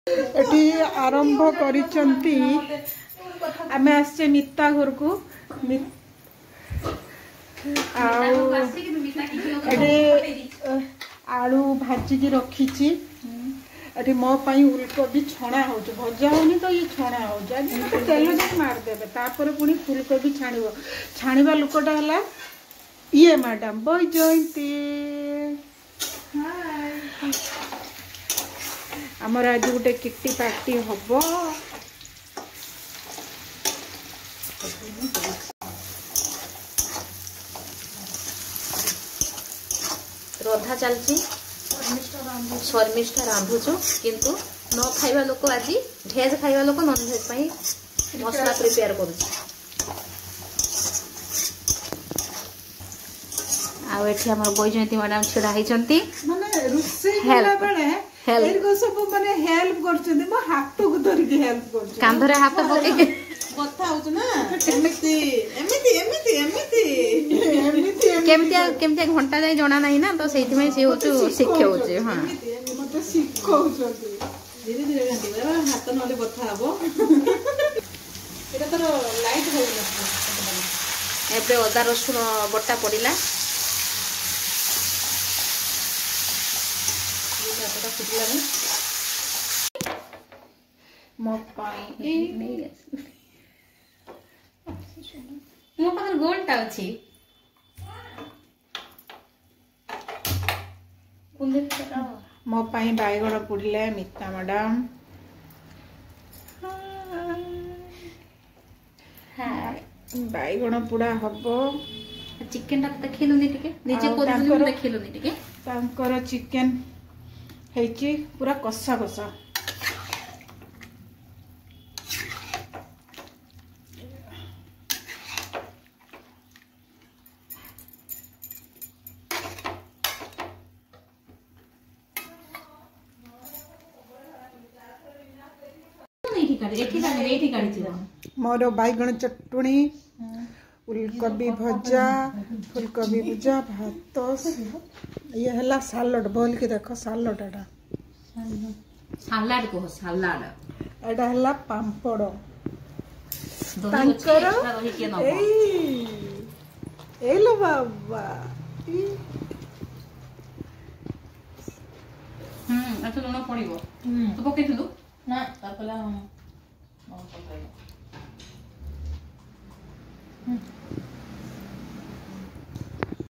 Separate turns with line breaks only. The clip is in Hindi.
एटी आरंभ करिचंती आमे आसे मिता घर को आलू भाजिकी रखी मो फुलकोबी छणा हो भजा होनी तो ये छणा हो तेल मारदेवे तापर पुणी फुलकोबी छाणवा लोकटा है ये मैडम बैजयंती आमर आज गोटे किट्टी पार्टी हम
रधा चलती शर्मिष्ठा रांधुचु किंतु न खाइबा लोक आज भेज खाइबा लोक नॉन भेज मसला प्रिपेयर करूँ आठी आम बैजयंती मैडम छिड़ा होती
माने रुसे होला बेले एरको सब माने हेल्प करछन मो हाथ को धरि के हेल्प करछ
कांधरे हाथ पके
कथा होछ ना एमिति एमिति एमिति एमिति एमिति
केमतिया घंटा जाई जणा नाही ना तो सेति में से होछु शिखौछ हां
मते शिखौछ धीरे धीरे गांधी बाबा हाथ नले बथा हबो एटा तो लाइट हो ना
एबे अदा रसुन बटा पड़िला
मो
गोलटा अच्छी
मो बैगण पुड़े मिता मैडम बैगण पुड़ा हम
चिकेन टा देखिलुनी टिके निजे कोदुनी देखिलुनी टिके
तांकर चिकेन हेची पूरा कसा कसा मोर बैगण चटनी फुलकोबी भजा फुलकोबी भजा भात ये हला सालड बोल के देखो सालड एटा
सालाड को सालाड
एटा हला पांपड़ तांकर ए लो बाबा
अच्छा लुण पड़िबो तो पकेइथलु
ना तापला